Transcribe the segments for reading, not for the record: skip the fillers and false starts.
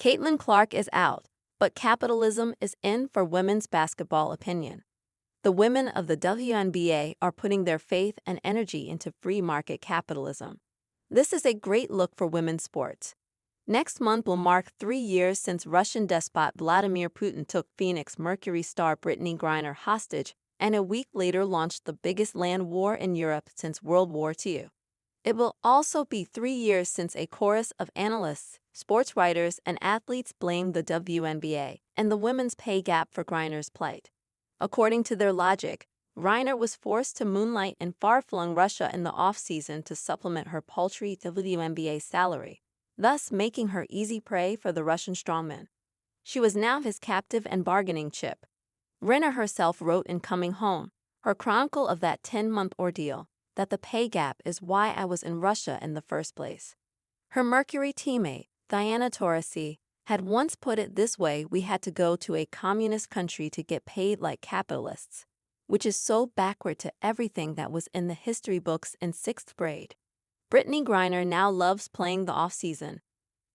Caitlin Clark is out, but capitalism is in for women's basketball opinion. The women of the WNBA are putting their faith and energy into free market capitalism. This is a great look for women's sports. Next month will mark 3 years since Russian despot Vladimir Putin took Phoenix Mercury star Brittany Griner hostage and a week later launched the biggest land war in Europe since World War II. It will also be 3 years since a chorus of analysts, sports writers, and athletes blamed the WNBA and the women's pay gap for Griner's plight. According to their logic, Griner was forced to moonlight in far-flung Russia in the off-season to supplement her paltry WNBA salary, thus making her easy prey for the Russian strongman. She was now his captive and bargaining chip. Griner herself wrote in Coming Home, her chronicle of that 10-month ordeal, that the pay gap is why I was in Russia in the first place. Her Mercury teammate, Diana Taurasi, had once put it this way: we had to go to a communist country to get paid like capitalists, which is so backward to everything that was in the history books in 6th grade. Brittany Griner now loves playing the off-season.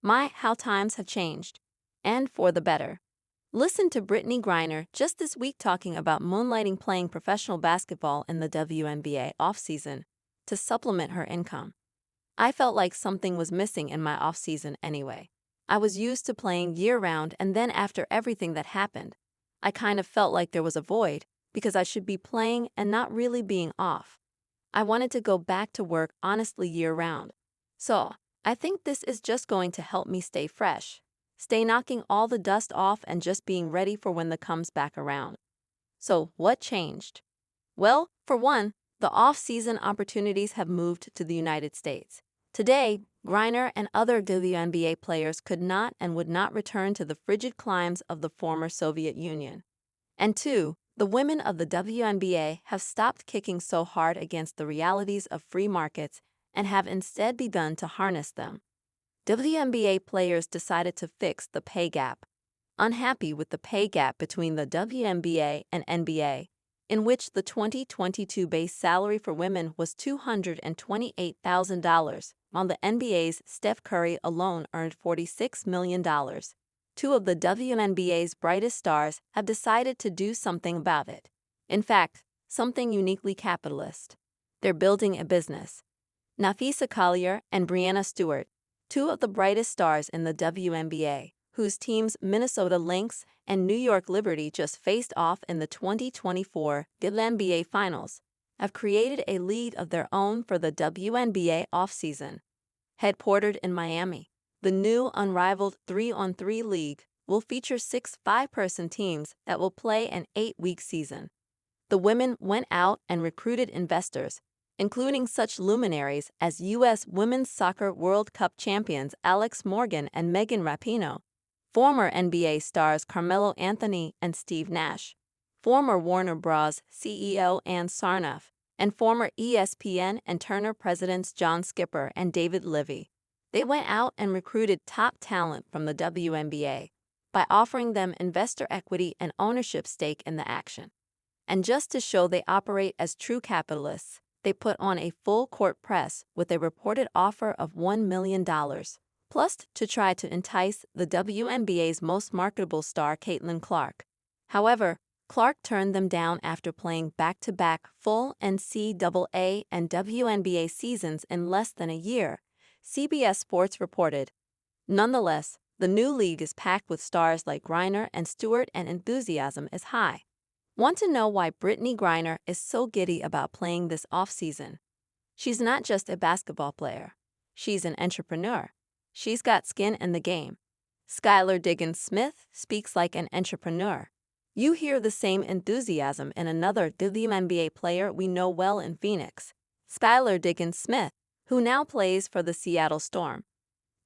My, how times have changed. And for the better. Listen to Brittany Griner just this week talking about moonlighting playing professional basketball in the WNBA off-season to supplement her income. I felt like something was missing in my off-season anyway. I was used to playing year-round, and then after everything that happened, I kind of felt like there was a void because I should be playing and not really being off. I wanted to go back to work honestly year-round. So, I think this is just going to help me stay fresh, stay knocking all the dust off and just being ready for when the comes back around. So, what changed? Well, for one, the off-season opportunities have moved to the United States. Today, Griner and other WNBA players could not and would not return to the frigid climes of the former Soviet Union. And two, the women of the WNBA have stopped kicking so hard against the realities of free markets and have instead begun to harness them. WNBA players decided to fix the pay gap. Unhappy with the pay gap between the WNBA and NBA, in which the 2022 base salary for women was $228,000, while the NBA's Steph Curry alone earned $46 million. Two of the WNBA's brightest stars have decided to do something about it. In fact, something uniquely capitalist. They're building a business. Napheesa Collier and Breanna Stewart, two of the brightest stars in the WNBA, whose teams Minnesota Lynx and New York Liberty just faced off in the 2024 WNBA Finals, have created a league of their own for the WNBA offseason. Headquartered in Miami, the new unrivaled 3-on-3 league will feature 6 5-person teams that will play an 8-week season. The women went out and recruited investors, including such luminaries as U.S. Women's Soccer World Cup champions Alex Morgan and Megan Rapinoe, former NBA stars Carmelo Anthony and Steve Nash, former Warner Bros. CEO Ann Sarnoff, and former ESPN and Turner presidents John Skipper and David Levy. They went out and recruited top talent from the WNBA by offering them investor equity and ownership stake in the action. And just to show they operate as true capitalists, they put on a full-court press with a reported offer of $1 million. Plus to try to entice the WNBA's most marketable star Caitlin Clark. However, Clark turned them down after playing back-to-back full NCAA and WNBA seasons in less than a year, CBS Sports reported. Nonetheless, the new league is packed with stars like Griner and Stewart, and enthusiasm is high. Want to know why Brittany Griner is so giddy about playing this offseason? She's not just a basketball player. She's an entrepreneur. She's got skin in the game. Skylar Diggins-Smith speaks like an entrepreneur. You hear the same enthusiasm in another WNBA player we know well in Phoenix, Skylar Diggins-Smith, who now plays for the Seattle Storm.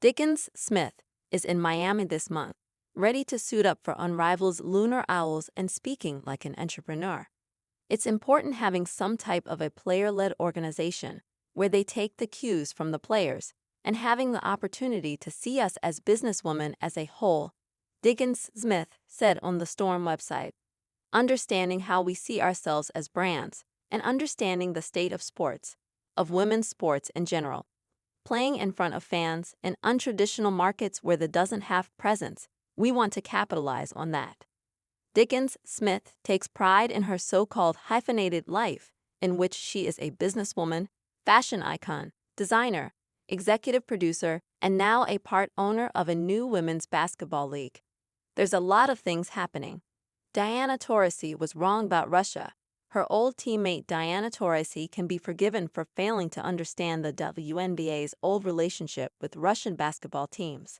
Diggins-Smith is in Miami this month, ready to suit up for Unrival's Lunar Owls and speaking like an entrepreneur. It's important having some type of a player-led organization where they take the cues from the players and having the opportunity to see us as businesswomen as a whole, Diggins-Smith said on the Storm website. Understanding how we see ourselves as brands and understanding the state of sports, of women's sports in general. playing in front of fans in untraditional markets where the doesn't have presence. We want to capitalize on that. Dickens Smith takes pride in her so-called hyphenated life, in which she is a businesswoman, fashion icon, designer, executive producer, and now a part owner of a new women's basketball league. There's a lot of things happening. Diana Taurasi was wrong about Russia. Her old teammate Diana Taurasi can be forgiven for failing to understand the WNBA's old relationship with Russian basketball teams.